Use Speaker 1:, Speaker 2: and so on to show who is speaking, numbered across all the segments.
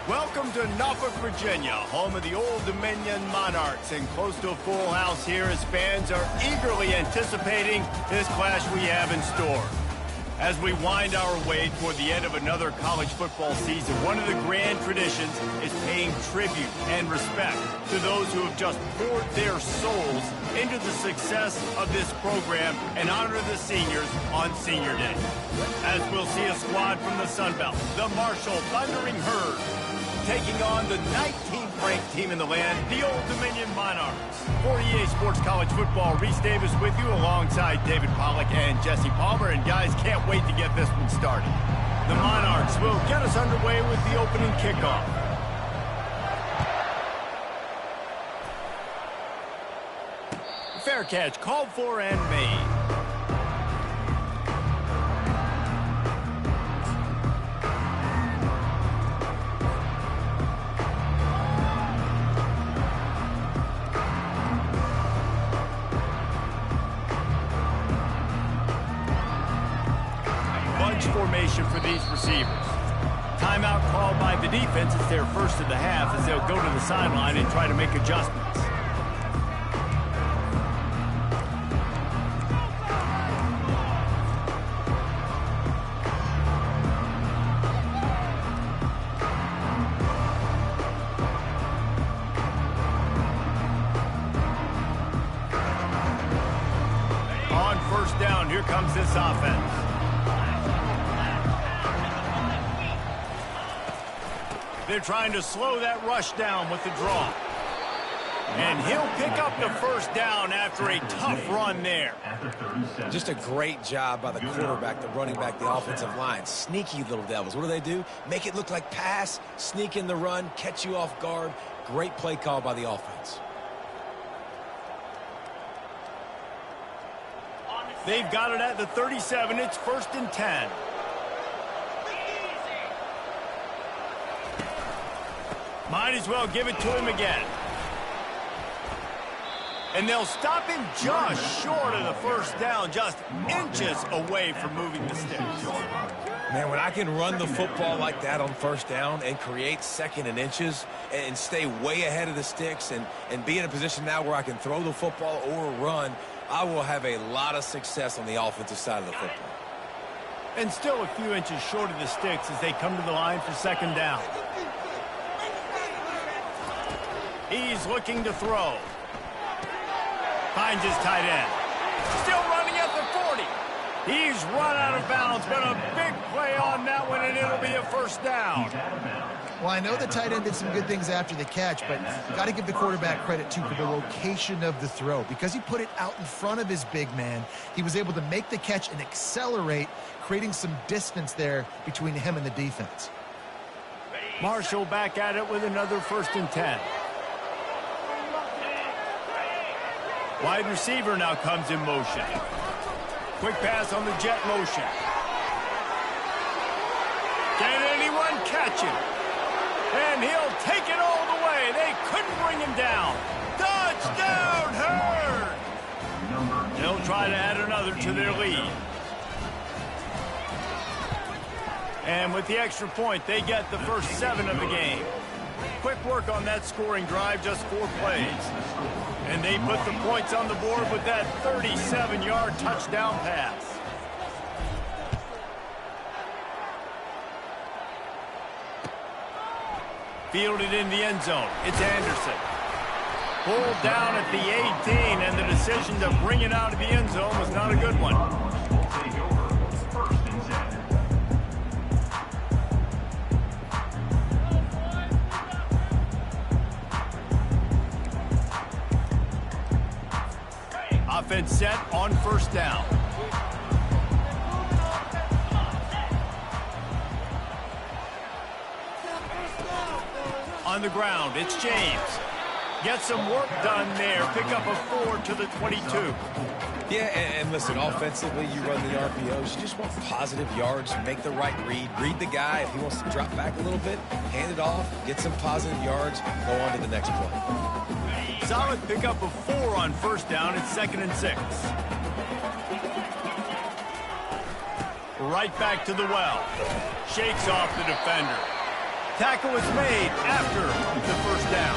Speaker 1: Welcome to Norfolk, Virginia, home of the Old Dominion Monarchs, and close to a full house here as fans are eagerly anticipating this clash we have in store. As we wind our way toward the end of another college football season, one of the grand traditions is paying tribute and respect to those who have just poured their souls into the success of this program and honor the seniors on Senior Day. As we'll see a squad from the Sun Belt, the Marshall Thundering Herd, taking on the 19th ranked team in the land, the Old Dominion Monarchs. For EA Sports College Football, Reese Davis with you alongside David Pollack and Jesse Palmer. And guys, can't wait to get this one started. The Monarchs will get us underway with the opening kickoff. Fair catch called for and made. Formation for these receivers. Timeout called by the defense. It's their first of the half as they'll go to the sideline and try to make adjustments. On first down, here comes this offense. They're trying to slow that rush down with the draw. And he'll pick up the first down after a tough run there.
Speaker 2: Just a great job by the quarterback, the running back, the offensive line. Sneaky little devils. What do? Make it look like pass, sneak in the run, catch you off guard. Great play call by the offense.
Speaker 1: They've got it at the 37. It's 1st and 10. Might as well give it to him again. And they'll stop him just short of the first down, just inches away from moving the sticks.
Speaker 2: Man, when I can run the football like that on first down and create second and inches and stay way ahead of the sticks and be in a position now where I can throw the football or run, I will have a lot of success on the offensive side of the football.
Speaker 1: And still a few inches short of the sticks as they come to the line for second down. He's looking to throw. Finds his tight end. Still running at the 40. He's run out of bounds, but a big play on that one, and it'll be a first down.
Speaker 3: Well, I know the tight end did some good things after the catch, but got to give the quarterback credit, too, for the location of the throw. Because he put it out in front of his big man, he was able to make the catch and accelerate, creating some distance there between him and the defense.
Speaker 1: Marshall back at it with another 1st and 10. Wide receiver now comes in motion. Quick pass on the jet motion. Can anyone catch him? And he'll take it all the way. They couldn't bring him down. Touchdown, Herd! They'll try to add another to their lead. And with the extra point, they get the first 7 of the game. Quick work on that scoring drive, just 4 plays. And they put the points on the board with that 37-yard touchdown pass. Fielded in the end zone. It's Anderson. Pulled down at the 18, and the decision to bring it out of the end zone was not a good one. Offense set on first down. On the ground, it's James. Get some work done there. Pick up a 4 to the 22.
Speaker 2: Yeah, and listen, offensively, you run the RPOs. You just want positive yards, make the right read. Read the guy. If he wants to drop back a little bit, hand it off, get some positive yards, go on to the next play.
Speaker 1: Solid pickup of 4 on first down. It's 2nd and 6. Right back to the well. Shakes off the defender. Tackle is made after the first down.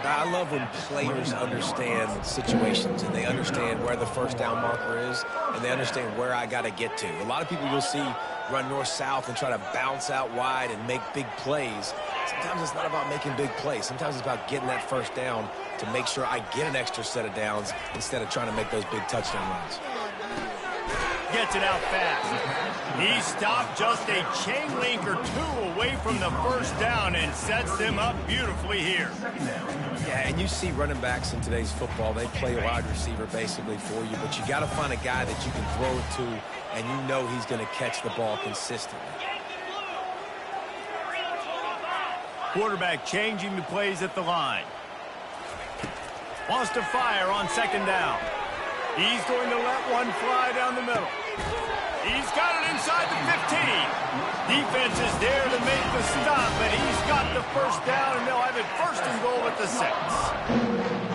Speaker 2: I love when players understand situations and they understand where the first down marker is and they understand where I got to get to. A lot of people you'll see run north-south and try to bounce out wide and make big plays. Sometimes it's not about making big plays. Sometimes it's about getting that first down to make sure I get an extra set of downs instead of trying to make those big touchdown runs.
Speaker 1: Gets it out fast. He stopped just a chain link or two away from the first down and sets them up beautifully here.
Speaker 2: Yeah, and you see running backs in today's football, they play wide receiver basically for you, but you got to find a guy that you can throw it to and you know he's going to catch the ball consistently.
Speaker 1: Quarterback changing the plays at the line. Wants to fire on second down. He's going to let one fly down the middle. He's got it inside the 15. Defense is there to make the stop, but he's got the first down, and they'll have it first and goal at the 6.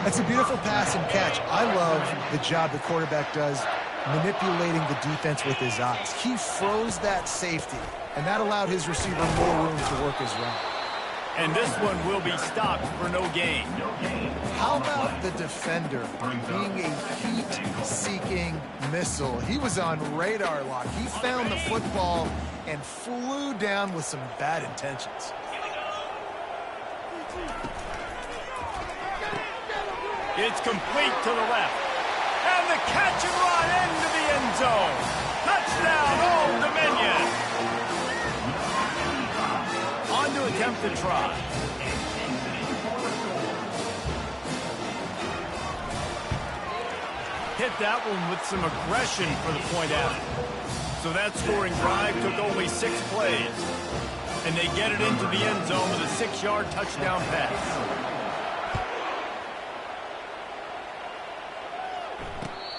Speaker 3: That's a beautiful pass and catch. I love the job the quarterback does manipulating the defense with his eyes. He froze that safety, and that allowed his receiver more room to work his route.
Speaker 1: And this one will be stopped for no gain.
Speaker 3: How about the defender being a heat-seeking missile? He was on radar lock. He found the football and flew down with some bad intentions.
Speaker 1: It's complete to the left. And the catch and run into the end zone. Touchdown, Old Dominion. On to attempt the try. Hit that one with some aggression for the point after. So that scoring drive took only 6 plays. And they get it into the end zone with a 6-yard touchdown pass.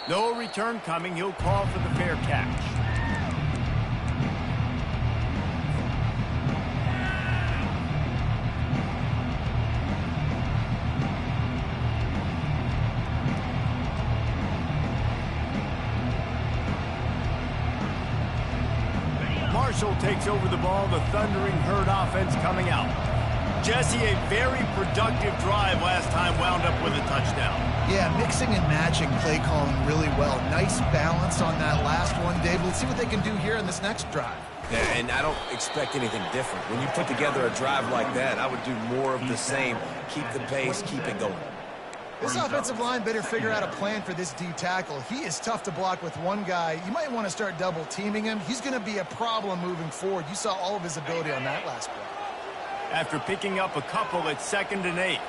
Speaker 1: No return coming. He'll call for the fair catch. Marshall takes over the ball. The Thundering Herd offense coming out. Jesse, a very productive drive last time, wound up with a touchdown.
Speaker 3: Yeah, mixing and matching play calling really well. Nice balance on that last one, Dave. Let's see what they can do here in this next drive.
Speaker 2: Yeah, and I don't expect anything different. When you put together a drive like that, I would do more of the same. Keep the pace, keep it going.
Speaker 3: This offensive line better figure out a plan for this D tackle. He is tough to block with one guy. You might want to start double teaming him. He's going to be a problem moving forward. You saw all of his ability on that last play.
Speaker 1: After picking up a couple at 2nd and 8.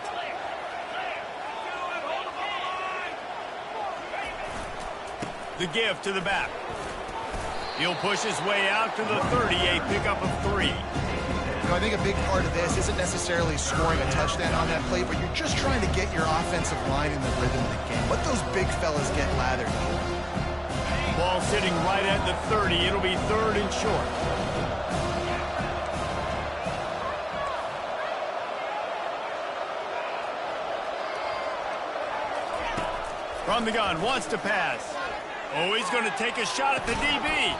Speaker 1: The give to the back. He'll push his way out to the 30, a pickup of 3.
Speaker 3: You know, I think a big part of this isn't necessarily scoring a touchdown on that play, but you're just trying to get your offensive line in the rhythm of the game. Let those big fellas get lathered.
Speaker 1: Ball sitting right at the 30. It'll be 3rd and short. From the gun, wants to pass. Oh, he's going to take a shot at the DB.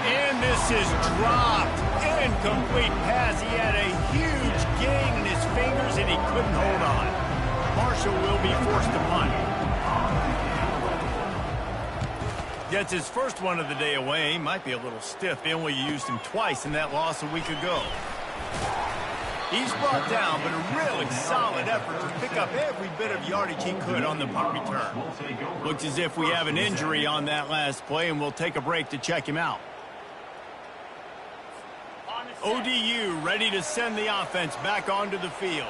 Speaker 1: And this is dropped. Incomplete pass. He had a huge gain in his fingers, and he couldn't hold on. Marshall will be forced to punt. Gets his first one of the day away. Might be a little stiff. They only used him twice in that loss a week ago. He's brought down, but a really solid effort to pick up every bit of yardage he could on the punt return. Looks as if we have an injury on that last play, and we'll take a break to check him out. ODU ready to send the offense back onto the field.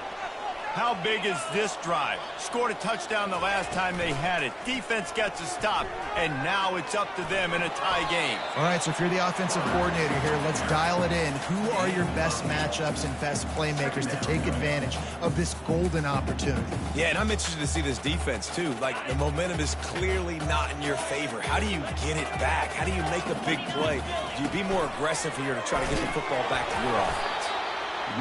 Speaker 1: How big is this drive? Scored a touchdown the last time they had it. Defense gets a stop, and now it's up to them in a tie game.
Speaker 3: All right, so if you're the offensive coordinator here, let's dial it in. Who are your best matchups and best playmakers to take advantage of this golden opportunity?
Speaker 2: Yeah, and I'm interested to see this defense, too. Like, the momentum is clearly not in your favor. How do you get it back? How do you make a big play? Do you be more aggressive here to try to get the football back to your offense?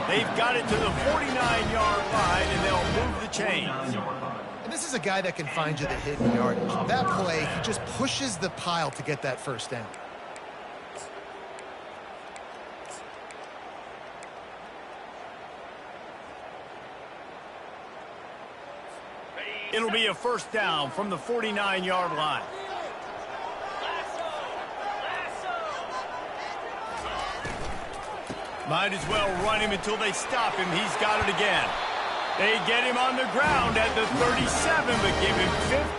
Speaker 1: They've got it to the 49-yard line, and they'll move the chains.
Speaker 3: And this is a guy that can find you the hidden yardage. That play, he just pushes the pile to get that first down.
Speaker 1: It'll be a first down from the 49-yard line. Might as well run him until they stop him. He's got it again. They get him on the ground at the 37, but give him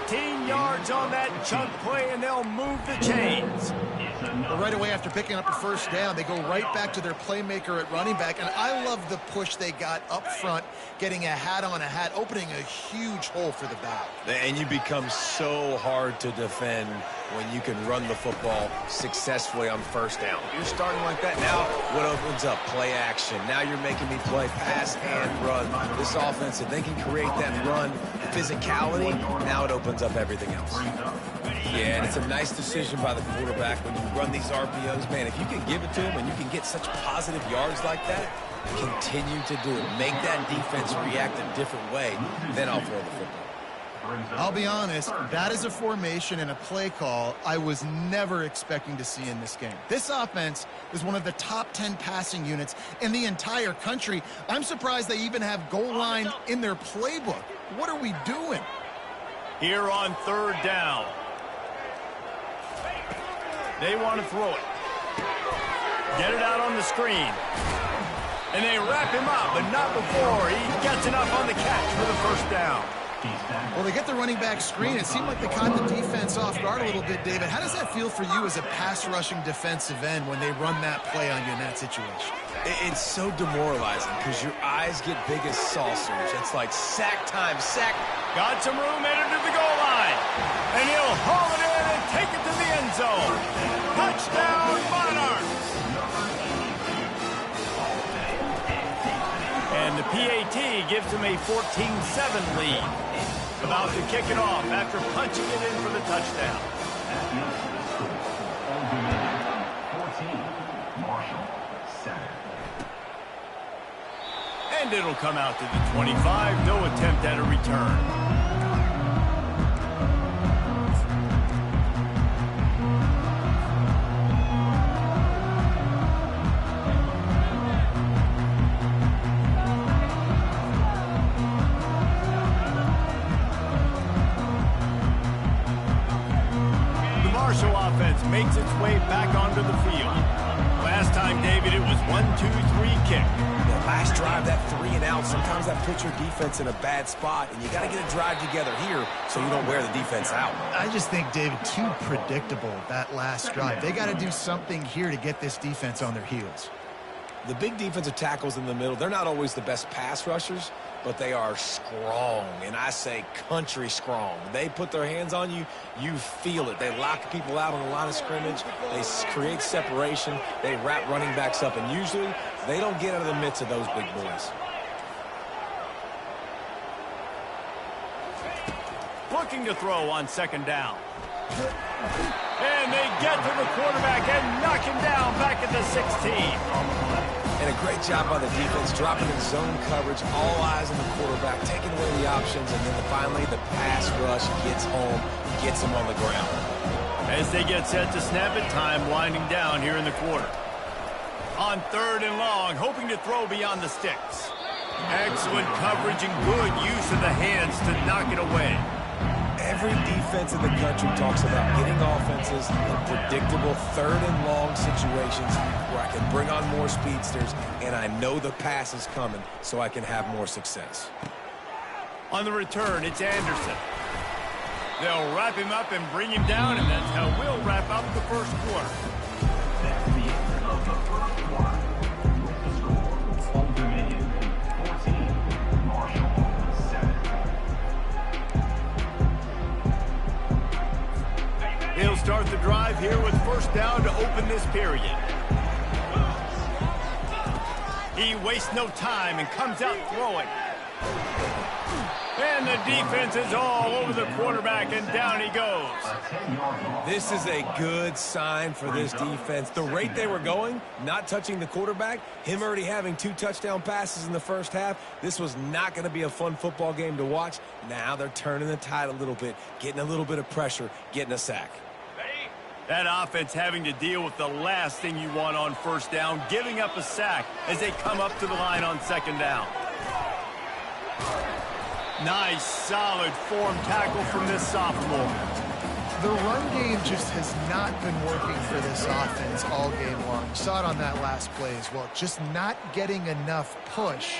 Speaker 1: 15 yards on that chunk play, and they'll move the chains.
Speaker 3: Well, right away after picking up a first down, they go right back to their playmaker at running back, and I love the push they got up front, getting a hat on a hat, opening a huge hole for the back.
Speaker 2: And you become so hard to defend when you can run the football successfully on first down. You're starting like that. Now what opens up? Play action. Now you're making me play pass and run. This offense, if they can create that run physicality, now it opens up everything else. Yeah, and it's a nice decision by the quarterback when you run these RPOs. Man, if you can give it to him and you can get such positive yards like that, continue to do it. Make that defense react a different way, then I'll throw the football.
Speaker 3: I'll be honest, that is a formation and a play call I was never expecting to see in this game. This offense is one of the top 10 passing units in the entire country. I'm surprised they even have goal line in their playbook. What are we doing?
Speaker 1: Here on third down. They want to throw it. Get it out on the screen. And they wrap him up, but not before he gets enough on the catch for the first down.
Speaker 3: Well, they get the running back screen. It seemed like they caught the defense off guard a little bit, David. How does that feel for you as a pass-rushing defensive end when they run that play on you in that situation?
Speaker 2: It's so demoralizing because your eyes get big as saucers. It's like sack time, sack.
Speaker 1: Got some room headed to the goal line. And he'll haul it in and take it to the end zone. Touchdown, Monarchs! And the PAT gives him a 14-7 lead. About to kick it off after punching it in for the touchdown. And it'll come out to the 25. No attempt at a return. Makes its way back onto the field. Last time, David, it was 1-2-3 kick.
Speaker 2: The last drive, that 3 and out, sometimes that puts your defense in a bad spot, and you got to get a drive together here so you don't wear the defense out.
Speaker 3: I just think, David, too predictable, that last drive. They got to do something here to get this defense on their heels.
Speaker 2: The big defensive tackles in the middle, they're not always the best pass rushers, but they are strong, and I say country strong. They put their hands on you, you feel it. They lock people out on the line of scrimmage. They create separation. They wrap running backs up, and usually they don't get out of the midst of those big boys.
Speaker 1: Looking to throw on second down. And they get to the quarterback and knock him down back at the 16.
Speaker 2: And a great job by the defense, dropping in zone coverage, all eyes on the quarterback, taking away the options, and then finally the pass rush gets home, gets him on the ground.
Speaker 1: As they get set to snap it, time winding down here in the quarter. On third and long, hoping to throw beyond the sticks. Excellent coverage and good use of the hands to knock it away.
Speaker 2: Every defense in the country talks about getting offenses in predictable third and long situations where I can bring on more speedsters and I know the pass is coming so I can have more success.
Speaker 1: On the return, it's Anderson. They'll wrap him up and bring him down, and that's how we'll wrap up the first quarter.
Speaker 4: That's the end of the first quarter. With the score, Old Dominion 14, Marshall 7.
Speaker 1: They'll start the drive here with first down to open this period. He wastes no time and comes out throwing. And the defense is all over the quarterback, and down he goes.
Speaker 2: This is a good sign for this defense. The rate they were going, not touching the quarterback, him already having 2 touchdown passes in the first half, this was not going to be a fun football game to watch. Now they're turning the tide a little bit, getting a little bit of pressure, getting a sack.
Speaker 1: That offense having to deal with the last thing you want on first down, giving up a sack as they come up to the line on second down. Nice, solid form tackle from this sophomore.
Speaker 3: The run game just has not been working for this offense all game long. You saw it on that last play as well. Just not getting enough push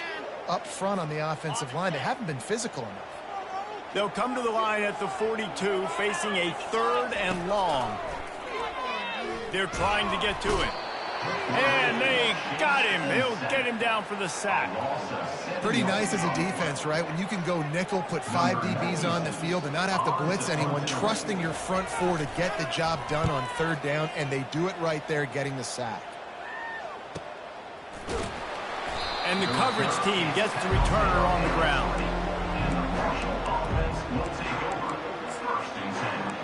Speaker 3: up front on the offensive line. They haven't been physical enough.
Speaker 1: They'll come to the line at the 42, facing a 3rd and long. They're trying to get to it. And they got him. He'll get him down for the sack.
Speaker 3: Pretty nice as a defense, right? When you can go nickel, put 5 DBs on the field and not have to blitz anyone, trusting your front 4 to get the job done on 3rd down, and they do it right there, getting the sack.
Speaker 1: And the coverage team gets the returner on the ground.
Speaker 4: And the Marshall offense will take over 1st and 10.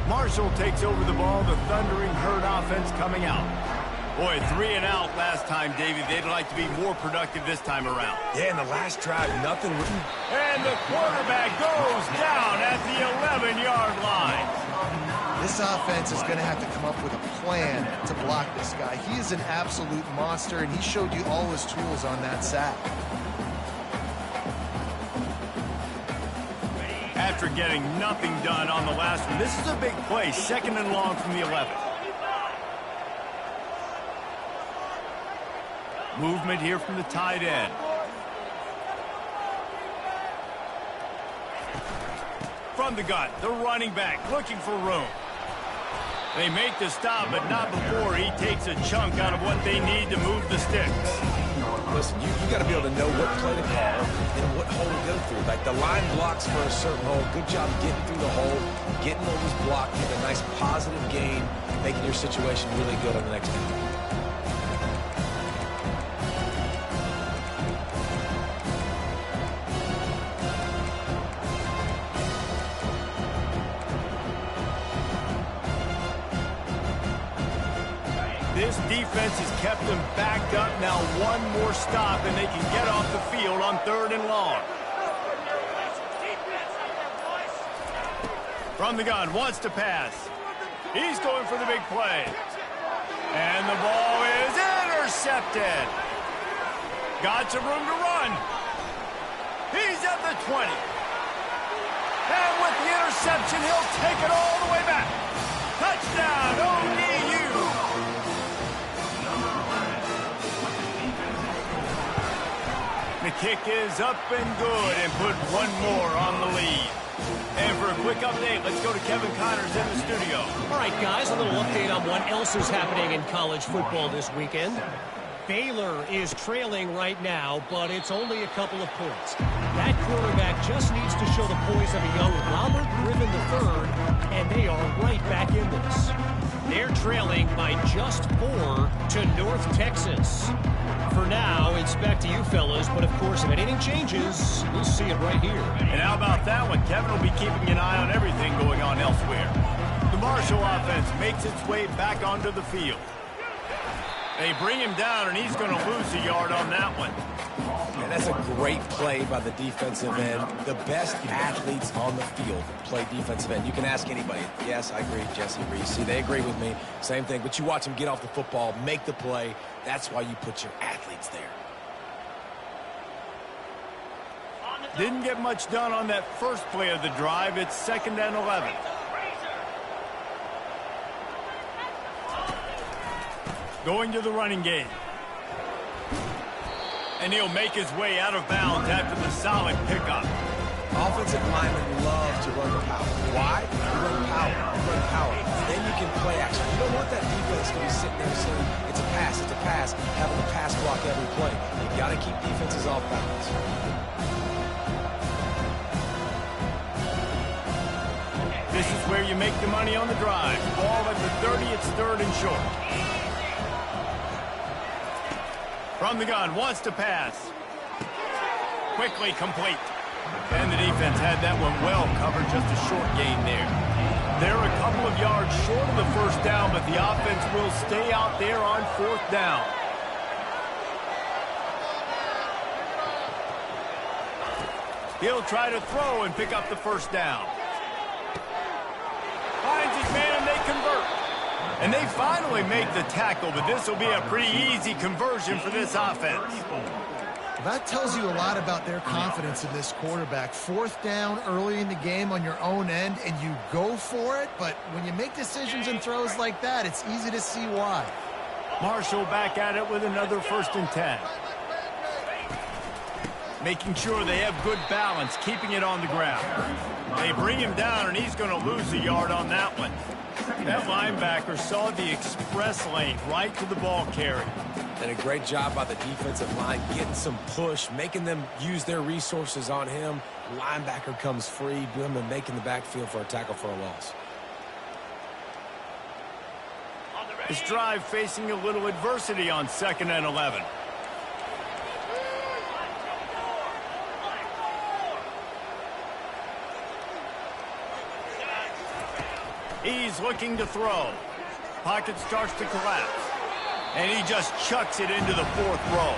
Speaker 1: Marshall takes over the ball, the Thundering Herd offense coming out. Boy, 3 and out last time, Davey. They'd like to be more productive this time around.
Speaker 2: Yeah, in the last drive, nothing.
Speaker 1: And the quarterback goes down at the 11-yard line.
Speaker 3: This offense is going to have to come up with a plan to block this guy. He is an absolute monster, and he showed you all his tools on that sack.
Speaker 1: After getting nothing done on the last one, this is a big play, 2nd and long from the 11. Movement here from the tight end. From the gun, the running back looking for room. They make the stop, but not before he takes a chunk out of what they need to move the sticks.
Speaker 2: Listen, you got to be able to know what play to call and what hole to go through. Like the line blocks for a certain hole. Good job getting through the hole, getting what was blocked, getting a nice positive gain, making your situation really good on the next game.
Speaker 1: This defense has kept them backed up. Now one more stop, and they can get off the field on 3rd and long. From the gun, wants to pass. He's going for the big play. And the ball is intercepted. Got some room to run. He's at the 20. And with the interception, he'll take it all the way back. Touchdown, ODU. The kick is up and good, and put one more on the lead. And for a quick update, let's go to Kevin Connors in the studio.
Speaker 5: All right, guys, a little update on what else is happening in college football this weekend. Baylor is trailing right now, but it's only a couple of points. That quarterback just needs to show the poise of a young Robert Griffin III, and they are right back in this. They're trailing by just 4 to North Texas. For now, it's back to you fellas, but of course, if anything changes, we'll see it right here.
Speaker 1: And how about that one? Kevin will be keeping an eye on everything going on elsewhere. The Marshall offense makes its way back onto the field. They bring him down, and he's going to lose a yard on that one.
Speaker 2: And that's a great play by the defensive end. The best athletes on the field play defensive end. You can ask anybody. Yes, I agree, Jesse Reese. They agree with me. Same thing. But you watch them get off the football, make the play. That's why you put your athletes there.
Speaker 1: Didn't get much done on that first play of the drive. It's 2nd and 11. Going to the running game. And he'll make his way out of bounds after the solid pickup.
Speaker 2: Offensive linemen love to run the power. Why? You run power. You run power. Then you can play action. You don't want that defense to be sitting there saying, it's a pass, having to pass block every play. You got to keep defenses off balance.
Speaker 1: This is where you make the money on the drive. Ball at the 30, it's 3rd and short. From the gun, wants to pass. Quickly complete. And the defense had that one well covered, just a short gain there. They're a couple of yards short of the first down, but the offense will stay out there on 4th down. He'll try to throw and pick up the first down. Finds his man and they convert. And they finally make the tackle, but this will be a pretty easy conversion for this offense.
Speaker 3: That tells you a lot about their confidence in this quarterback. 4th down early in the game on your own end, and you go for it, but when you make decisions and throws like that, it's easy to see why.
Speaker 1: Marshall back at it with another 1st and 10. Making sure they have good balance, keeping it on the ground. They bring him down, and he's going to lose a yard on that one. That linebacker saw the express lane right to the ball carrier.
Speaker 2: And a great job by the defensive line, getting some push, making them use their resources on him. Linebacker comes free, boom, and making the backfield for a tackle for a loss.
Speaker 1: This drive facing a little adversity on 2nd and 11. He's looking to throw. Pocket starts to collapse. And he just chucks it into the 4th row.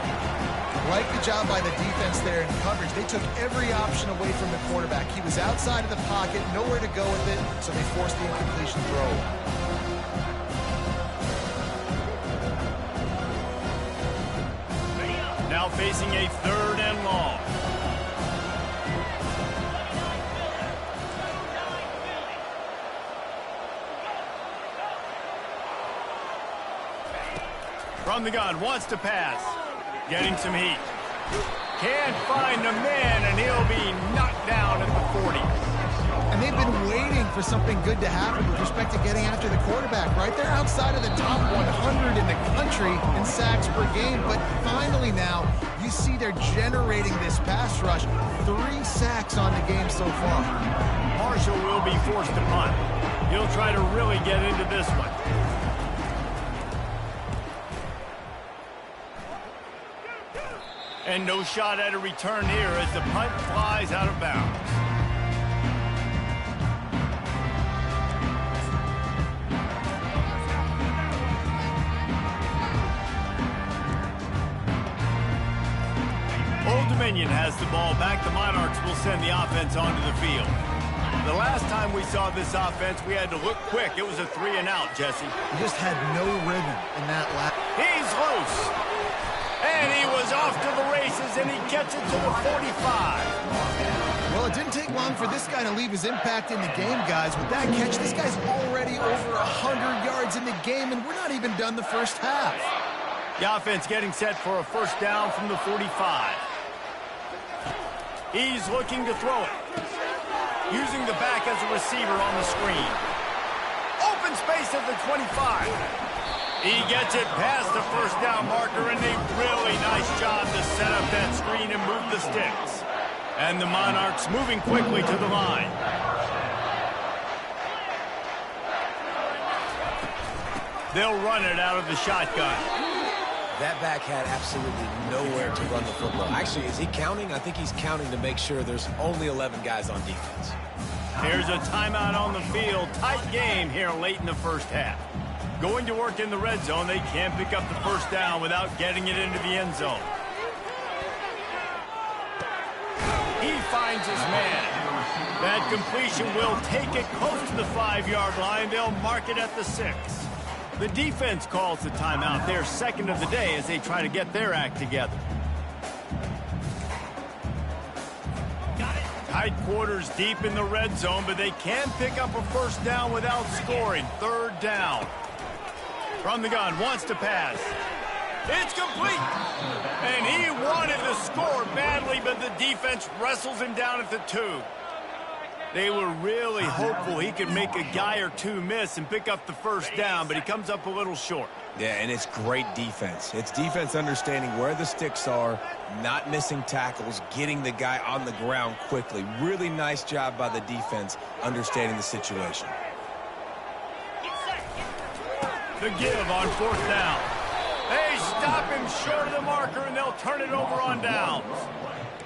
Speaker 3: Like the job by the defense there in coverage. They took every option away from the quarterback. He was outside of the pocket, nowhere to go with it, so they forced the incompletion throw.
Speaker 1: Now facing a 3rd and long. From the gun, wants to pass. Getting some heat. Can't find a man, and he'll be knocked down at the 40.
Speaker 3: And they've been waiting for something good to happen with respect to getting after the quarterback, right? They're outside of the top 100 in the country in sacks per game, but finally now you see they're generating this pass rush. 3 sacks on the game so far.
Speaker 1: Marshall will be forced to punt. He'll try to really get into this one. And no shot at a return here as the punt flies out of bounds. Old Dominion has the ball back. The Monarchs will send the offense onto the field. The last time we saw this offense, we had to look quick. It was a 3 and out, Jesse.
Speaker 3: He just had no rhythm in that last.
Speaker 1: He's loose. And he was off to the races, and he gets it to the 45.
Speaker 3: Well, it didn't take long for this guy to leave his impact in the game, guys. With that catch, this guy's already over 100 yards in the game, and we're not even done the first half.
Speaker 1: The offense getting set for a 1st down from the 45. He's looking to throw it. Using the back as a receiver on the screen. Open space at the 25. He gets it past the 1st down marker, and a really nice job to set up that screen and move the sticks. And the Monarchs moving quickly to the line. They'll run it out of the shotgun.
Speaker 2: That back had absolutely nowhere to run the football. Actually, is he counting? I think he's counting to make sure there's only 11 guys on defense.
Speaker 1: Here's a timeout on the field. Tight game here late in the first half. Going to work in the red zone. They can't pick up the 1st down without getting it into the end zone. He finds his man. That completion will take it close to the 5-yard line. They'll mark it at the 6. The defense calls the timeout. Their 2nd of the day as they try to get their act together. Tight quarters deep in the red zone, but they can pick up a 1st down without scoring. 3rd down. From the gun, wants to pass. It's complete. And he wanted to score badly, but the defense wrestles him down at the 2. They were really hopeful he could make a guy or two miss and pick up the first down, but he comes up a little short.
Speaker 2: Yeah, and it's great defense. It's defense understanding where the sticks are, not missing tackles, getting the guy on the ground quickly. Really nice job by the defense understanding the situation.
Speaker 1: The give on 4th down. They stop him short of the marker, and they'll turn it over on downs.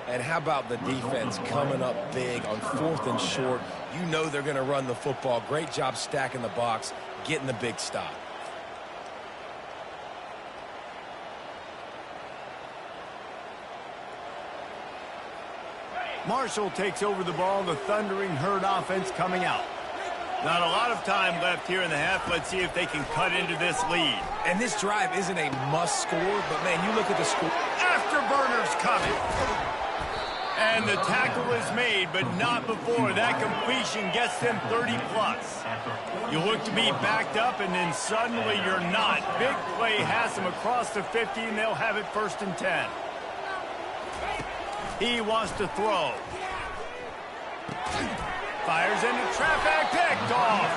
Speaker 2: And how about the defense coming up big on 4th and short? You know they're going to run the football. Great job stacking the box, getting the big stop.
Speaker 1: Marshall takes over the ball, the Thundering Herd offense coming out. Not a lot of time left here in the half. Let's see if they can cut into this lead.
Speaker 2: And this drive isn't a must score, but man, you look at the score.
Speaker 1: Afterburners coming. And the tackle is made, but not before that completion gets them 30-plus. You look to be backed up, and then suddenly you're not. Big play has them across the 50, and they'll have it 1st and 10. He wants to throw. Fires into traffic, picked off.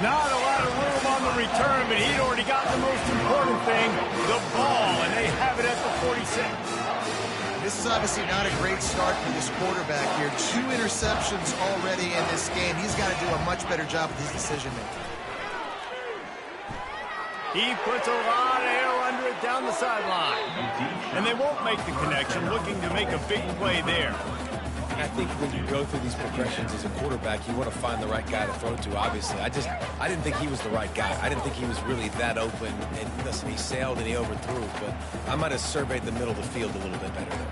Speaker 1: Not a lot of room on the return, but he'd already got the most important thing, the ball, and they have it at the 46.
Speaker 3: This is obviously not a great start for this quarterback here. 2 interceptions already in this game. He's got to do a much better job with his decision-making.
Speaker 1: He puts a lot of air under it down the sideline. And they won't make the connection, looking to make a big play there.
Speaker 2: I think when you go through these progressions as a quarterback, you want to find the right guy to throw to, obviously. I didn't think he was the right guy. I didn't think he was really that open. And listen, he sailed and he overthrew, but I might have surveyed the middle of the field a little bit better there.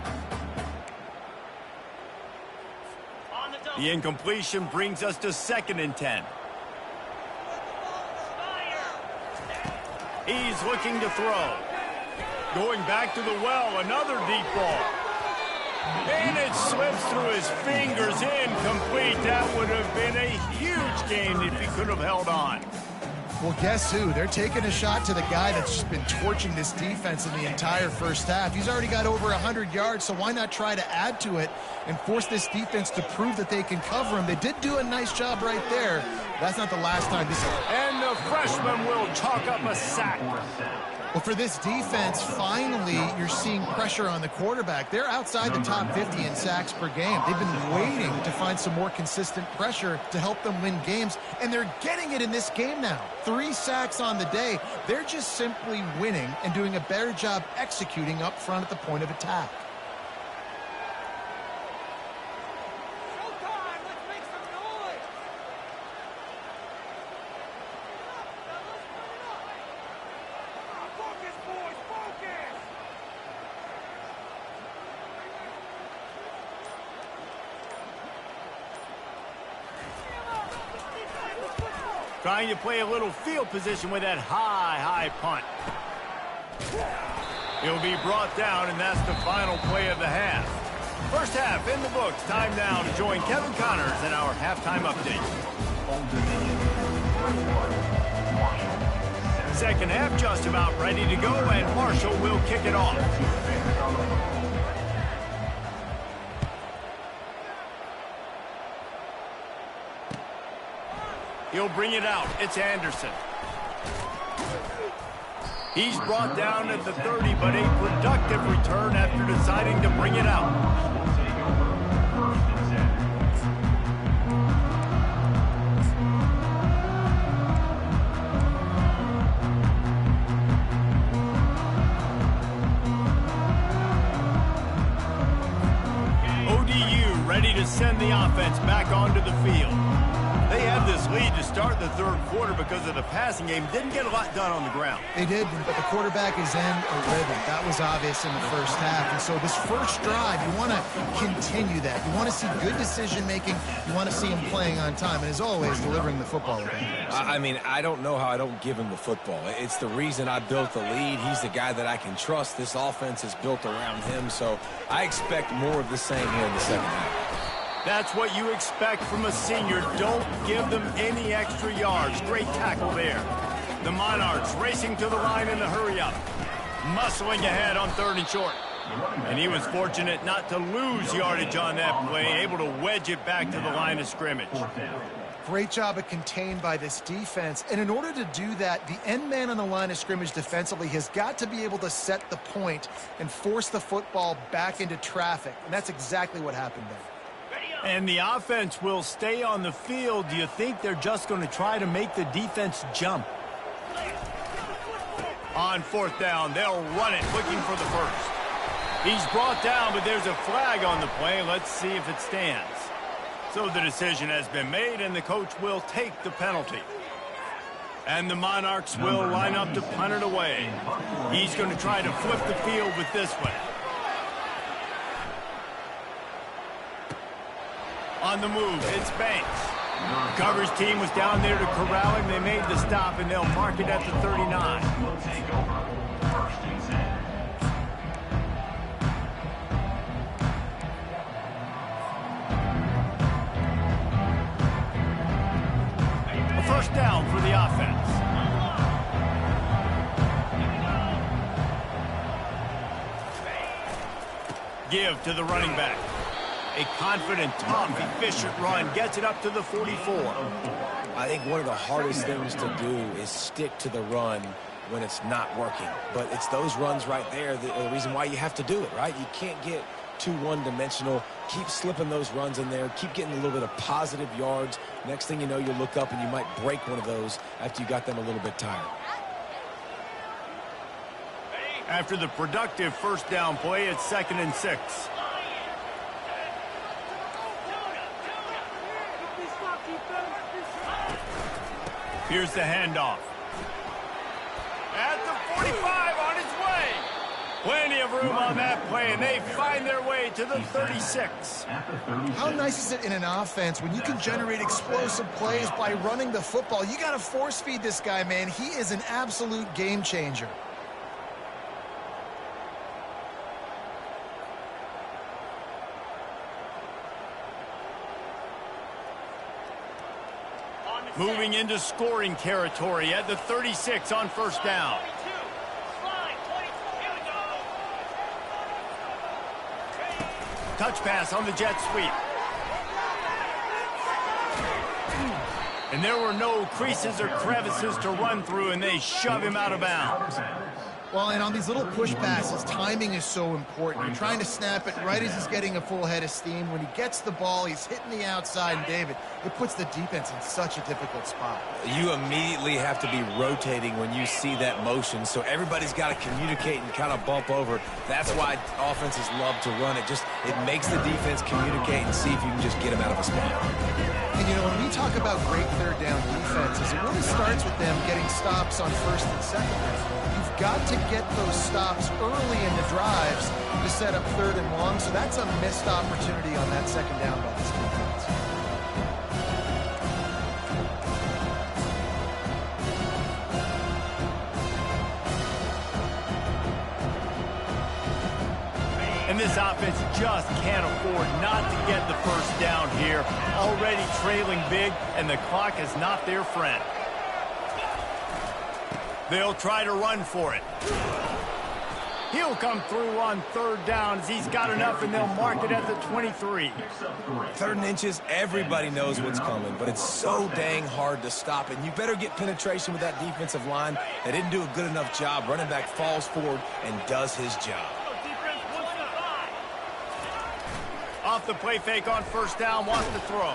Speaker 1: The incompletion brings us to 2nd and 10. He's looking to throw. Going back to the well, another deep ball. And it slips through his fingers, incomplete. That would have been a huge gain if he could have held on.
Speaker 3: Well, guess who? They're taking a shot to the guy that's just been torching this defense in the entire first half. He's already got over 100 yards, so why not try to add to it and force this defense to prove that they can cover him? They did do a nice job right there. That's not the last time this...
Speaker 1: And the freshman will chalk up a sack.
Speaker 3: Well, for this defense, finally, you're seeing pressure on the quarterback. They're outside the top 50 in sacks per game. They've been waiting to find some more consistent pressure to help them win games, and they're getting it in this game now. 3 sacks on the day. They're just simply winning and doing a better job executing up front at the point of attack.
Speaker 1: Trying to play a little field position with that high punt. He'll be brought down, and that's the final play of the half. First half in the books. Time now to join Kevin Connors in our halftime update. Second half just about ready to go, and Marshall will kick it off. He'll bring it out. It's Anderson. He's brought down at the 30, but a productive return after deciding to bring it out. ODU ready to send the offense back onto the field. They had this lead to start the third quarter because of the passing game. Didn't get a lot done on the ground.
Speaker 3: They did, but the quarterback is in a rhythm. That was obvious in the first half. And so this first drive, you want to continue that. You want to see good decision-making. You want to see him playing on time. And as always, delivering the football.
Speaker 2: I mean, I don't know how I don't give him the football. It's the reason I built the lead. He's the guy that I can trust. This offense is built around him. So I expect more of the same here in the second half.
Speaker 1: That's what you expect from a senior. Don't give them any extra yards. Great tackle there. The Monarchs racing to the line in the hurry-up. muscling ahead on 3rd and short. And he was fortunate not to lose yardage on that play, able to wedge it back to the line of scrimmage.
Speaker 3: Great job of contained by this defense. And in order to do that, the end man on the line of scrimmage defensively has got to be able to set the point and force the football back into traffic. And that's exactly what happened there.
Speaker 1: And the offense will stay on the field. Do you think they're just going to try to make the defense jump? On 4th down, they'll run it, looking for the first. He's brought down, but there's a flag on the play. Let's see if it stands. So the decision has been made, and the coach will take the penalty. And the Monarchs will line up to punt it away. He's going to try to flip the field with this one. On the move, it's Banks. Coverage team was down there to corral him. They made the stop, and they'll mark it at the 39. A first down for the offense. Give to the running back. A confident, tough, efficient run gets it up to the 44.
Speaker 2: I think one of the hardest things to do is stick to the run when it's not working. But it's those runs right there that are the reason why you have to do it, right? You can't get too one-dimensional. Keep slipping those runs in there. Keep getting a little bit of positive yards. Next thing you know, you look up and you might break one of those after you got them a little bit tired.
Speaker 1: After the productive first down play, it's 2nd and 6. Here's the handoff. At the 45, on his way. Plenty of room on that play, and they find their way to the 36.
Speaker 3: How nice is it in an offense when you can generate explosive plays by running the football? You got to force feed this guy, man. He is an absolute game changer.
Speaker 1: Moving into scoring territory at the 36 on first down. Touch pass on the jet sweep. And there were no creases or crevices to run through, and they shove him out of bounds.
Speaker 3: Well, and on these little push passes, timing is so important. You're trying to snap it right as he's getting a full head of steam. When he gets the ball, he's hitting the outside, and David, it puts the defense in such a difficult spot.
Speaker 2: You immediately have to be rotating when you see that motion, so everybody's got to communicate and kind of bump over. That's why offenses love to run it. It makes the defense communicate and see if you can just get them out of a spot.
Speaker 3: And, you know, when we talk about great third down defenses, it really starts with them getting stops on 1st and 2nd. You've got to get those stops early in the drives to set up 3rd and long, so that's a missed opportunity on that 2nd down by this defense.
Speaker 1: And this offense just can't afford not to get the first down here. Already trailing big, and the clock is not their friend. They'll try to run for it. He'll come through on 3rd down as he's got enough, and they'll mark it at the 23.
Speaker 2: 3rd and inches, everybody knows what's coming, but it's so dang hard to stop, and you better get penetration with that defensive line. They didn't do a good enough job. Running back falls forward and does his job.
Speaker 1: Off the play fake on first down, wants to throw.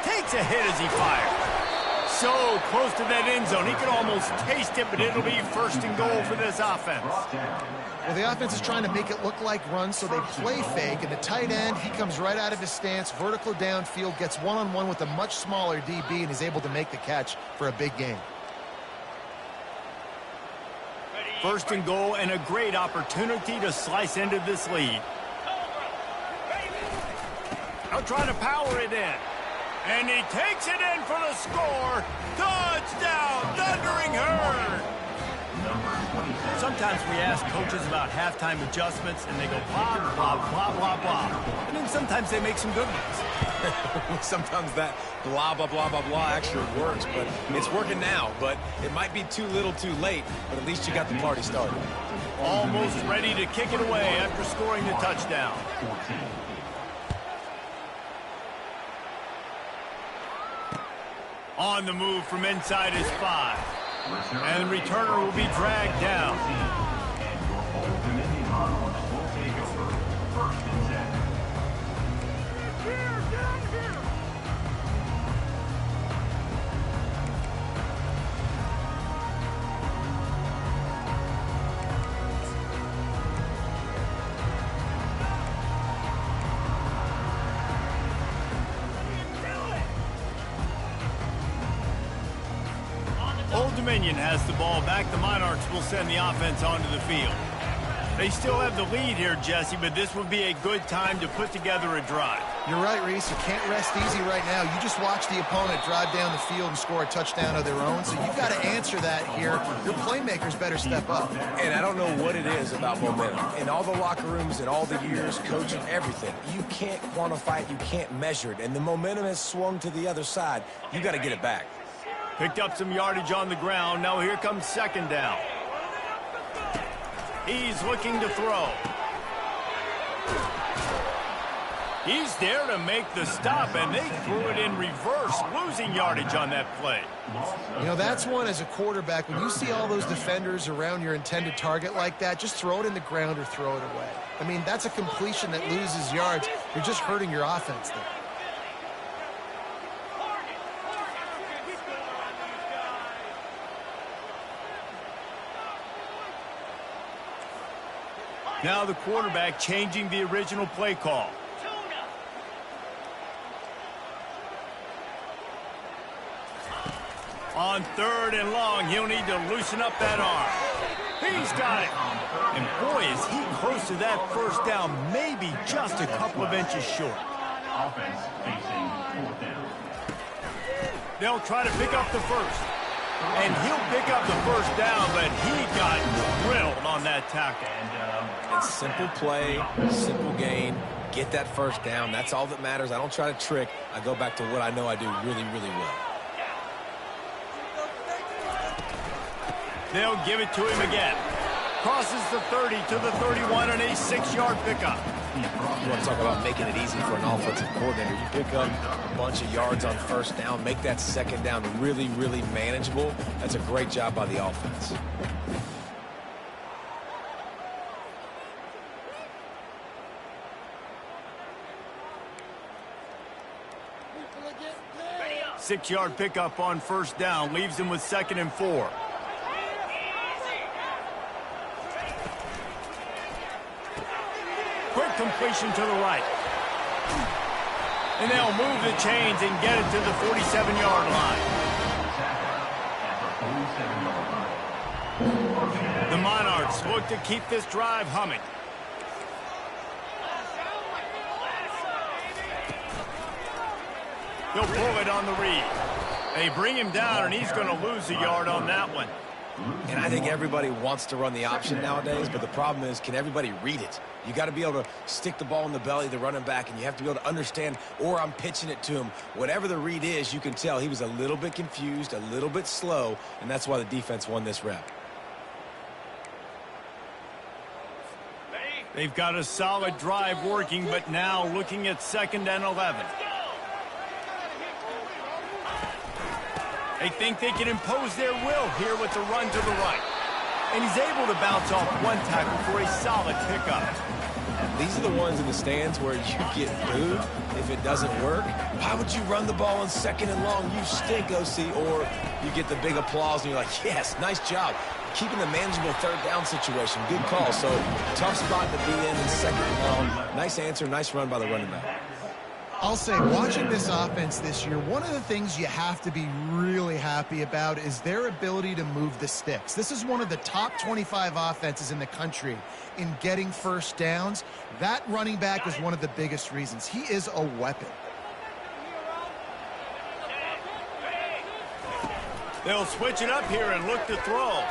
Speaker 1: Takes a hit as he fires. So close to that end zone. He can almost taste it, but it'll be 1st and goal for this offense.
Speaker 3: Well, the offense is trying to make it look like runs, so they play fake, and the tight end, he comes right out of his stance, vertical downfield, gets one-on-one with a much smaller DB, and is able to make the catch for a big gain.
Speaker 1: 1st and goal, and a great opportunity to slice into this lead. They'll try to power it in. And he takes it in for the score. Touchdown, Thundering Herd. Sometimes we ask coaches about halftime adjustments, and they go blah, blah, blah, blah, blah. And then sometimes they make some good ones.
Speaker 2: Sometimes that blah, blah, blah, blah, blah actually works, but it's working now. But it might be too little too late, but at least you got the party started.
Speaker 1: Almost ready to kick it away after scoring the touchdown. On the move from inside his 5. And the returner will be dragged down. Old Dominion has the ball back. The Monarchs will send the offense onto the field. They still have the lead here, Jesse, but this would be a good time to put together a drive.
Speaker 3: You're right, Reese. You can't rest easy right now. You just watch the opponent drive down the field and score a touchdown of their own, so you've got to answer that here. Your playmakers better step up.
Speaker 2: And I don't know what it is about momentum. In all the locker rooms, in all the years, coaching, everything, you can't quantify it, you can't measure it, and the momentum has swung to the other side. You got to get it back.
Speaker 1: Picked up some yardage on the ground. Now here comes second down. He's looking to throw. He's there to make the stop, and they threw it in reverse, losing yardage on that play.
Speaker 3: You know, that's one as a quarterback. When you see all those defenders around your intended target like that, just throw it in the ground or throw it away. I mean, that's a completion that loses yards. You're just hurting your offense there.
Speaker 1: Now the quarterback changing the original play call. On 3rd and long, he'll need to loosen up that arm. He's got it. And boy, is he close to that first down, maybe just a couple of inches short.
Speaker 4: Offense facing 4th down.
Speaker 1: They'll try to pick up the first. And he'll pick up the first down, but he got drilled on that tackle.
Speaker 2: It's simple play, simple gain. Get that first down. That's all that matters. I don't try to trick. I go back to what I know I do really, really well.
Speaker 1: They'll give it to him again. Crosses the 30 to the 31 and a 6-yard pickup.
Speaker 2: You want to talk about making it easy for an offensive coordinator. You pick up a bunch of yards on first down, make that second down really, really manageable. That's a great job by the offense.
Speaker 1: Six-yard pickup on first down leaves him with 2nd and 4. Quick completion to the right. And they'll move the chains and get it to the 47-yard line. The Monarchs look to keep this drive humming. He'll pull it on the read. They bring him down, and he's going to lose a yard on that one.
Speaker 2: And I think everybody wants to run the option nowadays, but the problem is, can everybody read it? You got to be able to stick the ball in the belly of the running back, and you have to be able to understand, or I'm pitching it to him. Whatever the read is, you can tell he was a little bit confused, a little bit slow, and that's why the defense won this rep.
Speaker 1: They've got a solid drive working, but now looking at 2nd and 11. They think they can impose their will here with the run to the right. And he's able to bounce off one tackle for a solid pickup.
Speaker 2: These are the ones in the stands where you get booed if it doesn't work. Why would you run the ball on 2nd and long? You stink, OC. Or you get the big applause and you're like, yes, nice job. Keeping the manageable 3rd down situation. Good call. So tough spot to be in 2nd and long. Nice answer, nice run by the running back.
Speaker 3: I'll say, watching this offense this year, one of the things you have to be really happy about is their ability to move the sticks. This is one of the top 25 offenses in the country in getting first downs. That running back is one of the biggest reasons. He is a weapon.
Speaker 1: They'll switch it up here and look to throw.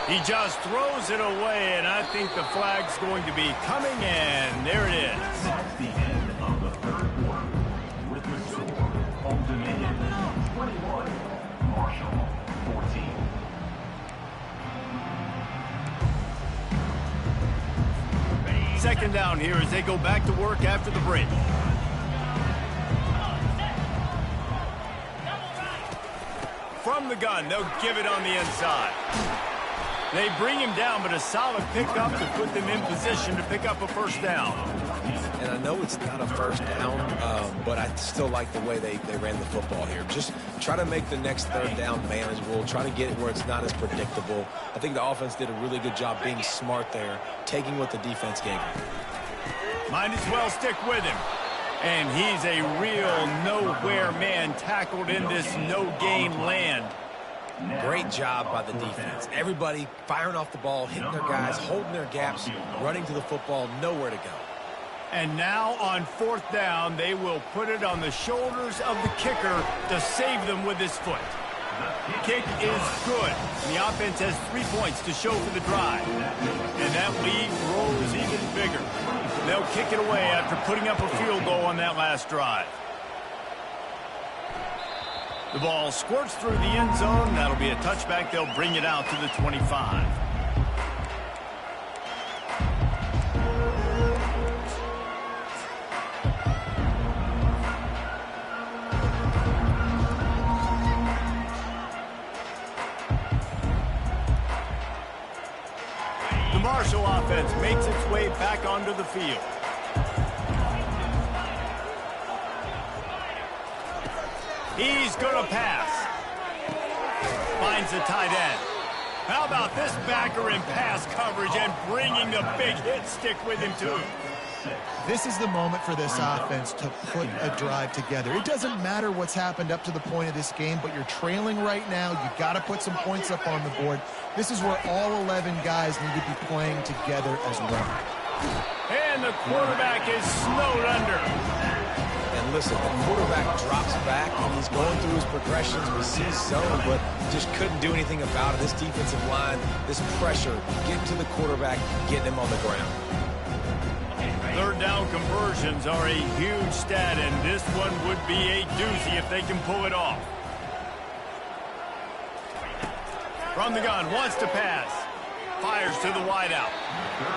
Speaker 1: He just throws it away, and I think the flag's going to be coming in. There it is.
Speaker 4: That's the end of the third quarter. With the score, Old Dominion 21, Marshall 14.
Speaker 1: Second down here as they go back to work after the break. From the gun, they'll give it on the inside. They bring him down, but a solid pickup to put them in position to pick up a first down.
Speaker 2: And I know it's not a first down, but I still like the way they ran the football here. Just try to make the next third down manageable. Try to get it where it's not as predictable. I think the offense did a really good job being smart there, taking what the defense gave them.
Speaker 1: Might as well stick with him. And he's a real nowhere man tackled in this no-gain land.
Speaker 2: Great job by the defense. Everybody firing off the ball, hitting their guys, holding their gaps, running to the football, nowhere to go.
Speaker 1: And now on fourth down, they will put it on the shoulders of the kicker to save them with his foot. Kick is good. The offense has 3 points to show for the drive. And that lead grows even bigger. They'll kick it away after putting up a field goal on that last drive. The ball squirts through the end zone. That'll be a touchback. They'll bring it out to the 25. The Marshall offense makes its way back onto the field. He's going to pass. Finds the tight end. How about this backer in pass coverage and bringing the big hit stick with him, too?
Speaker 3: This is the moment for this offense to put a drive together. It doesn't matter what's happened up to the point of this game, but you're trailing right now. You've got to put some points up on the board. This is where all 11 guys need to be playing together as one.
Speaker 1: And the quarterback is snowed under.
Speaker 2: And listen, the quarterback drops back, and he's going through his progressions. We see zone, but just couldn't do anything about it. This defensive line, this pressure, getting to the quarterback, getting him on the ground.
Speaker 1: Third down conversions are a huge stat, and this one would be a doozy if they can pull it off. From the gun, wants to pass. Fires to the wideout.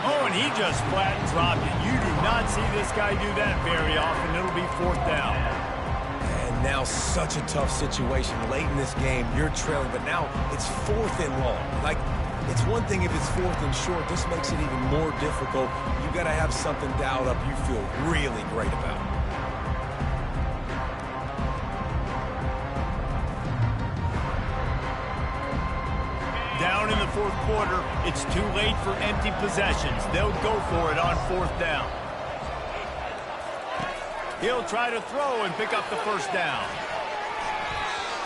Speaker 1: Oh, and he just flat dropped it. You do not see this guy do that very often. It'll be fourth down.
Speaker 2: And now such a tough situation. Late in this game, you're trailing, but now it's fourth and long. Like, it's one thing if it's fourth and short. This makes it even more difficult. You got to have something dialed up you feel really great about.
Speaker 1: Down in the fourth quarter, it's too late for empty possessions. They'll go for it on fourth down. He'll try to throw and pick up the first down.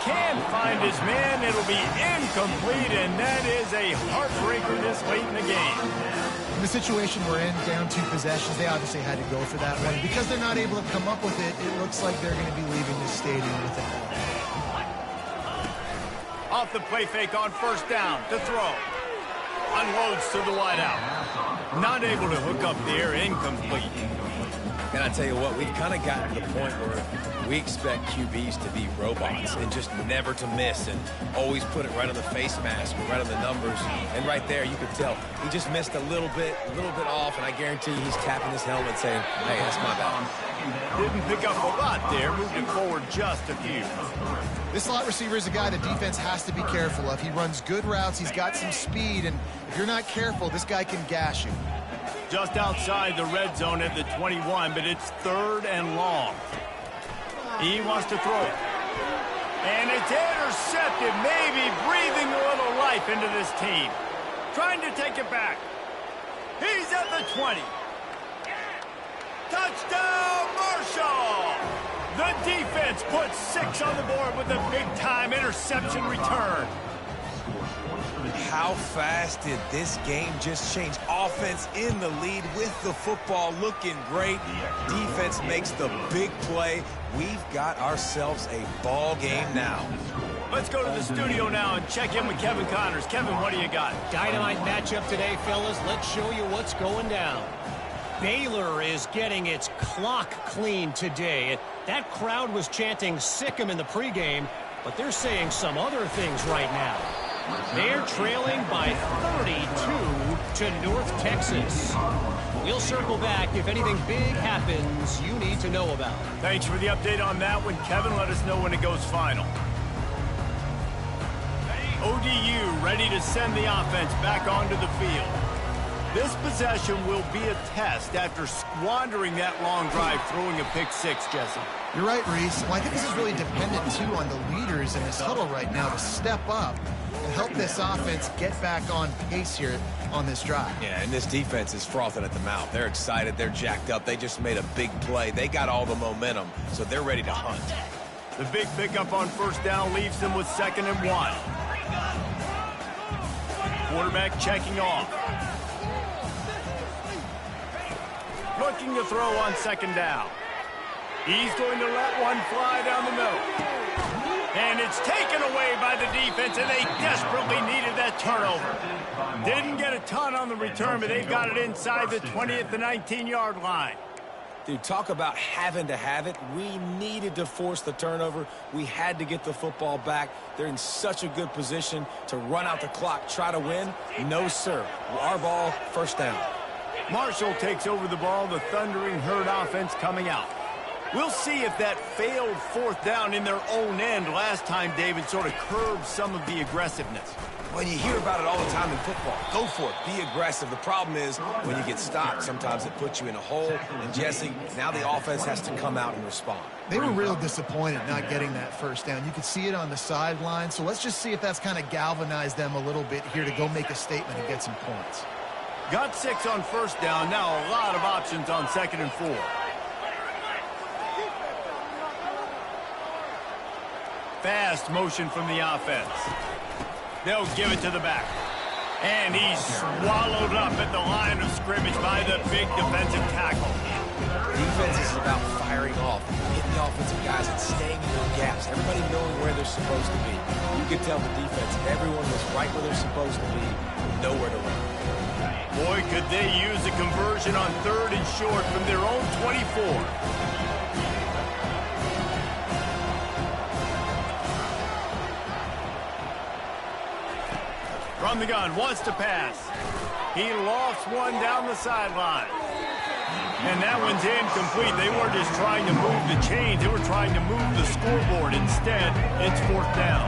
Speaker 1: Can't find his man. It'll be incomplete, and that is a heartbreaker this late in the game.
Speaker 3: In the situation we're in, down 2 possessions, they obviously had to go for that one. Because they're not able to come up with it, it looks like they're going to be leaving the stadium with it.
Speaker 1: Off the play fake on first down to throw. Unloads to the wideout. Not able to hook up there, incomplete.
Speaker 2: And I tell you what, we've kind of gotten to the point where we expect QBs to be robots and just never to miss and always put it right on the face mask, right on the numbers. And right there, you could tell he just missed a little bit off, and I guarantee you he's tapping his helmet saying, hey, that's my bad.
Speaker 1: Didn't pick up a lot there, moved it forward just a few.
Speaker 3: This slot receiver is a guy the defense has to be careful of. He runs good routes, he's got some speed, and if you're not careful, this guy can gash you.
Speaker 1: Just outside the red zone at the 21, but it's third and long. He wants to throw it. And it's intercepted, maybe breathing a little life into this team. Trying to take it back. He's at the 20. Touchdown, Marshall! The defense puts 6 on the board with a big-time interception return.
Speaker 2: How fast did this game just change? Offense in the lead with the football looking great. Defense makes the big play. We've got ourselves a ball game now.
Speaker 1: Let's go to the studio now and check in with Kevin Connors. Kevin, what do you got?
Speaker 5: Dynamite matchup today, fellas. Let's show you what's going down. Baylor is getting its clock cleaned today. That crowd was chanting "sick 'em" in the pregame, but they're saying some other things right now. They're trailing by 32 to North Texas. We'll circle back if anything big happens you need to know about.
Speaker 1: Thanks for the update on that one, Kevin. Let us know when it goes final. ODU ready to send the offense back onto the field. This possession will be a test after squandering that long drive, throwing a pick six, Jesse.
Speaker 3: You're right, Reese. Well, I think this is really dependent, too, on the leaders in this huddle right now to step up and help this offense get back on pace here on this drive.
Speaker 2: Yeah, and this defense is frothing at the mouth. They're excited. They're jacked up. They just made a big play. They got all the momentum, so they're ready to hunt.
Speaker 1: The big pickup on first down leaves them with 2nd and 1. Quarterback checking off. Looking to throw on 2nd down. He's going to let one fly down the middle. And it's taken away by the defense, and they desperately needed that turnover. Didn't get a ton on the return, but they've got it inside the 20 at the 19-yard line.
Speaker 2: Dude, talk about having to have it. We needed to force the turnover. We had to get the football back. They're in such a good position to run out the clock, try to win. No, sir. Our ball, first down.
Speaker 1: Marshall takes over the ball, the Thundering Herd offense coming out. We'll see if that failed 4th down in their own end last time, David, sort of curbed some of the aggressiveness.
Speaker 2: When you hear about it all the time in football, go for it. Be aggressive. The problem is when you get stopped, sometimes it puts you in a hole. And, Jesse, now the offense has to come out and respond.
Speaker 3: They were real disappointed not getting that first down. You could see it on the sideline. So let's just see if that's kind of galvanized them a little bit here to go make a statement and get some points.
Speaker 1: Got 6 on first down. Now a lot of options on 2nd and 4. Fast motion from the offense. They'll give it to the back. And he's swallowed up at the line of scrimmage by the big defensive tackle.
Speaker 2: Defense is about firing off, hitting the offensive guys and staying in their gaps. Everybody knowing where they're supposed to be. You could tell the defense, everyone was right where they're supposed to be, nowhere to run.
Speaker 1: Boy, could they use a conversion on 3rd and short from their own 24. From the gun, wants to pass. He lofts one down the sideline. And that one's incomplete. They weren't just trying to move the chains. They were trying to move the scoreboard. Instead, it's 4th down.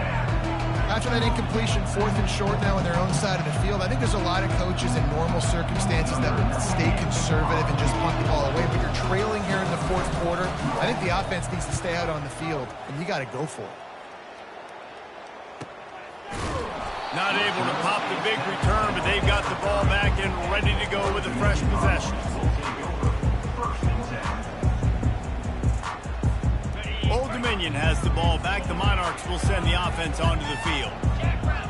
Speaker 3: After that incompletion, 4th and short now on their own side of the field, I think there's a lot of coaches in normal circumstances that would stay conservative and just punt the ball away. But you're trailing here in the 4th quarter. I think the offense needs to stay out on the field, and you got to go for it.
Speaker 1: Not able to pop the big return, but they've got the ball back and ready to go with a fresh possession. Old Dominion has the ball back. The Monarchs will send the offense onto the field.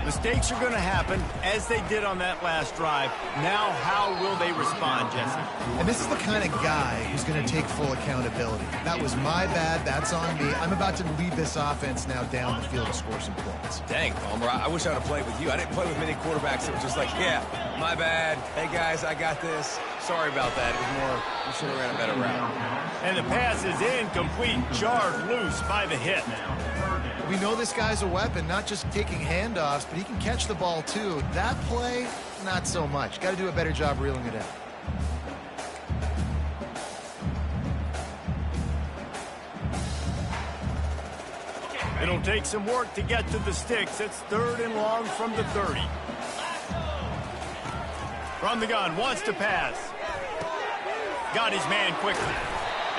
Speaker 1: Mistakes are going to happen, as they did on that last drive. Now, how will they respond, Jesse?
Speaker 3: And this is the kind of guy who's going to take full accountability. That was my bad. That's on me. I'm about to lead this offense now down the field to score some points.
Speaker 2: Dang, Palmer, I wish I would have played with you. I didn't play with many quarterbacks that were just like, yeah, my bad. Hey, guys, I got this. Sorry about that. It was more, you should have ran a better route.
Speaker 1: And the pass is incomplete, jarred loose by the hit.
Speaker 3: We know this guy's a weapon, not just taking handoffs, but he can catch the ball too. That play, not so much. Got to do a better job reeling it out.
Speaker 1: It'll take some work to get to the sticks. It's 3rd and long from the 30. From the gun, wants to pass. Got his man quickly.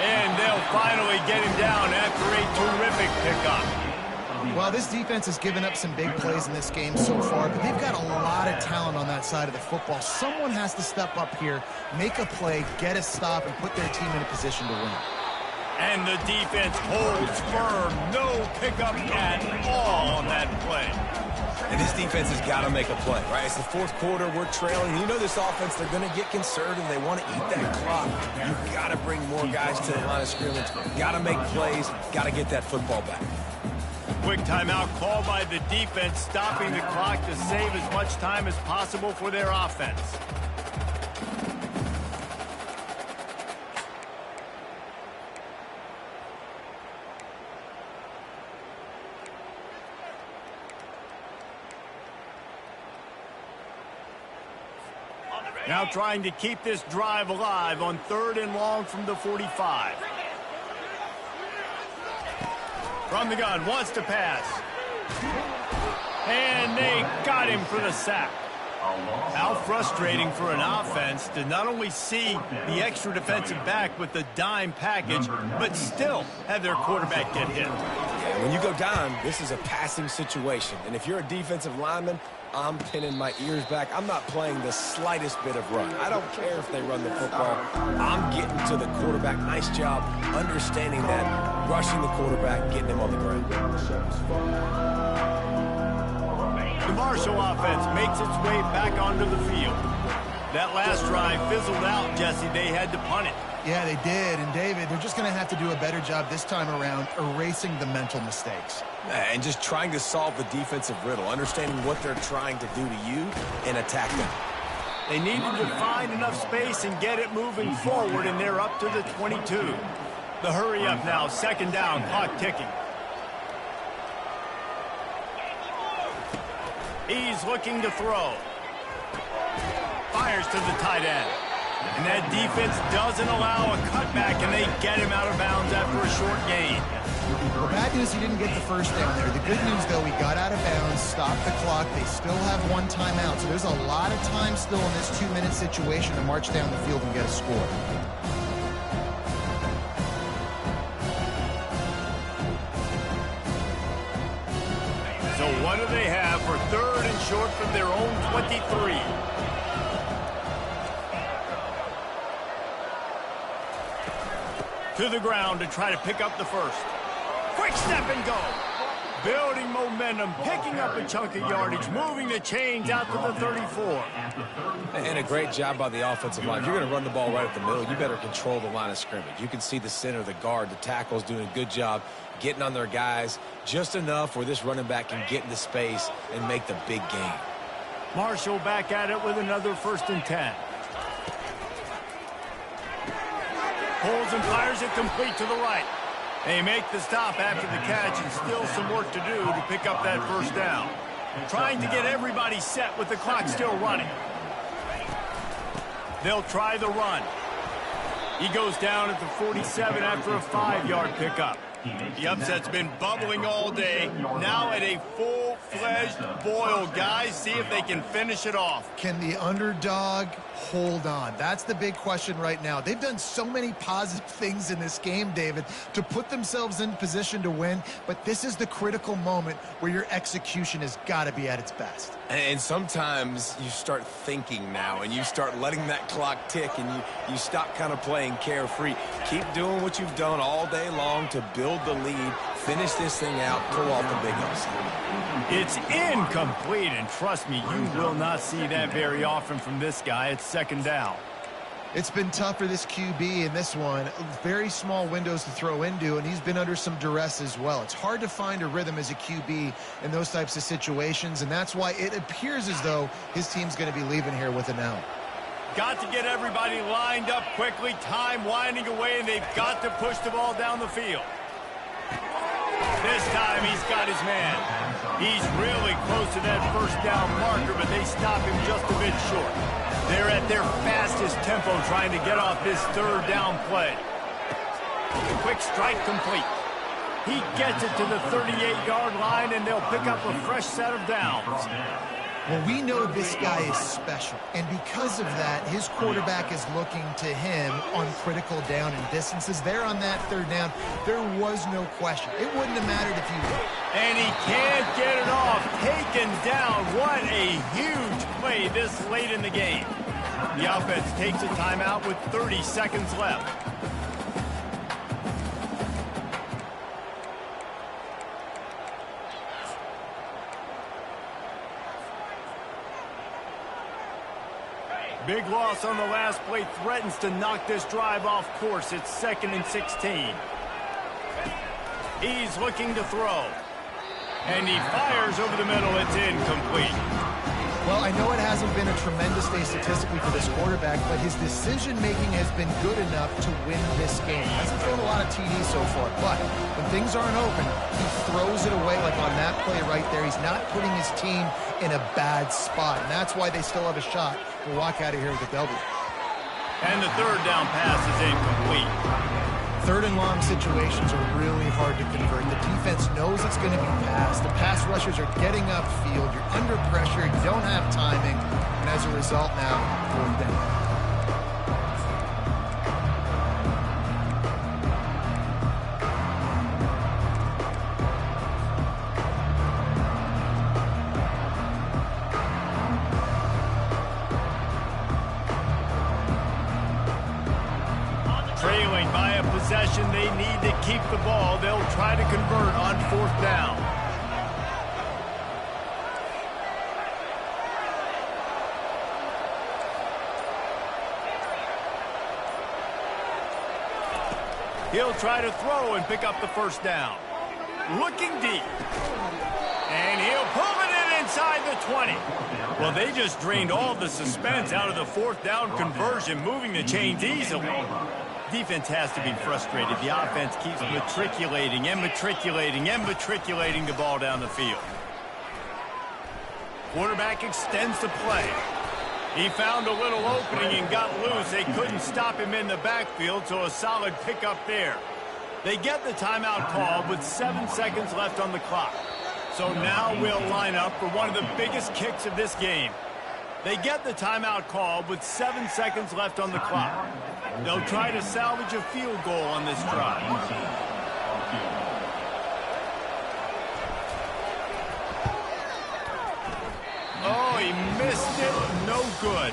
Speaker 1: And they'll finally get him down after a terrific pickup.
Speaker 3: Well, this defense has given up some big plays in this game so far, but they've got a lot of talent on that side of the football. Someone has to step up here, make a play, get a stop, and put their team in a position to win.
Speaker 1: And the defense holds firm. No pickup at all on that play.
Speaker 2: And this defense has got to make a play, right? It's the 4th quarter. We're trailing. You know this offense, they're going to get conservative. They want to eat that clock. You've got to bring more guys to the line of scrimmage. Got to make plays. Got to get that football back.
Speaker 1: Quick timeout called by the defense, stopping the clock to save as much time as possible for their offense. Now trying to keep this drive alive on 3rd and long from the 45. From the gun, wants to pass. And they got him for the sack. How frustrating for an offense to not only see the extra defensive back with the dime package, but still have their quarterback get hit.
Speaker 2: When you go down, this is a passing situation. And if you're a defensive lineman, I'm pinning my ears back. I'm not playing the slightest bit of run. I don't care if they run the football. I'm getting to the quarterback. Nice job understanding that, rushing the quarterback, getting him on the ground.
Speaker 1: The Marshall offense makes its way back onto the field. That last drive fizzled out, Jesse. They had to punt it.
Speaker 3: Yeah, they did. And, David, they're just going to have to do a better job this time around erasing the mental mistakes.
Speaker 2: And just trying to solve the defensive riddle, understanding what they're trying to do to you and attack them.
Speaker 1: They needed to find enough space and get it moving forward, and they're up to the 22. The hurry up now, 2nd down, clock ticking. He's looking to throw. Fires to the tight end. And that defense doesn't allow a cutback, and they get him out of bounds after a short gain.
Speaker 3: Well, bad news, he didn't get the first down there. The good news, though, he got out of bounds, stopped the clock. They still have 1 timeout, so there's a lot of time still in this 2-minute situation to march down the field and get a score.
Speaker 1: So what do they have for 3rd and short from their own 23? To the ground to try to pick up the first. Quick step and go. Building momentum, picking up a chunk of yardage, moving the chains out to the 34.
Speaker 2: And a great job by the offensive line. If you're going to run the ball right at the middle, you better control the line of scrimmage. You can see the center, the guard, the tackles doing a good job getting on their guys just enough where this running back can get into space and make the big gain.
Speaker 1: Marshall back at it with another 1st and 10. Pulls and fires it complete to the right. They make the stop after the catch, and still some work to do to pick up that 1st down. Trying to get everybody set with the clock still running. They'll try the run. He goes down at the 47 after a 5-yard pickup. The upset's been bubbling all day. Now at a full-fledged boil. Guys, see if they can finish it off.
Speaker 3: Can the underdog hold on? That's the big question right now. They've done so many positive things in this game, David, to put themselves in position to win, but this is the critical moment where your execution has got to be at its best.
Speaker 2: And sometimes you start thinking now, and you start letting that clock tick, and you stop kind of playing carefree. Keep doing what you've done all day long to build the lead, finish this thing out, pull off the big upset.
Speaker 1: It's incomplete, and trust me, you will not see that very often from this guy. It's 2nd down.
Speaker 3: It's been tough for this QB in this one. Very small windows to throw into, and he's been under some duress as well. It's hard to find a rhythm as a QB in those types of situations, and that's why it appears as though his team's going to be leaving here with an L.
Speaker 1: Got to get everybody lined up quickly. Time winding away, and they've got to push the ball down the field. This time he's got his man. He's really close to that 1st down marker, but they stop him just a bit short. They're at their fastest tempo trying to get off this 3rd down play. Quick strike complete. He gets it to the 38-yard line, and they'll pick up a fresh set of downs.
Speaker 3: Well, we know this guy is special, and because of that, his quarterback is looking to him on critical down and distances. There on that 3rd down, there was no question. It wouldn't have mattered if he won.
Speaker 1: And he can't get it off. Taken down. What a huge play this late in the game. The offense takes a timeout with 30 seconds left. Big loss on the last play threatens to knock this drive off course. It's 2nd and 16. He's looking to throw. And he fires over the middle. It's incomplete.
Speaker 3: Well, I know it hasn't been a tremendous day statistically for this quarterback, but his decision-making has been good enough to win this game. Hasn't thrown a lot of TDs so far, but when things aren't open, he throws it away like on that play right there. He's not putting his team in a bad spot, and that's why they still have a shot to walk out of here with a W.
Speaker 1: And the third down pass is incomplete.
Speaker 3: Third and long situations are really hard to convert. The defense knows it's going to be passed. The pass rushers are getting upfield. You're under pressure. You don't have timing. And as a result now, fourth down.
Speaker 1: Trailing by a possession, they need to keep the ball. They'll try to convert on fourth down. He'll try to throw and pick up the first down. Looking deep. And he'll pull it in inside the 20. Well, they just drained all the suspense out of the fourth down conversion, moving the chains easily. Defense has to be frustrated. The offense keeps matriculating and matriculating and matriculating the ball down the field. Quarterback extends the play. He found a little opening and got loose. They couldn't stop him in the backfield, so a solid pickup there. They get the timeout called with 7 seconds left on the clock. So now we'll line up for one of the biggest kicks of this game. They get the timeout called with 7 seconds left on the clock. They'll try to salvage a field goal on this drive. Oh, he missed it. No good.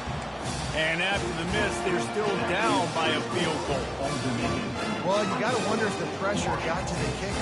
Speaker 1: And after the miss, they're still down by a field goal.
Speaker 3: Well, you got to wonder if the pressure got to the kicker.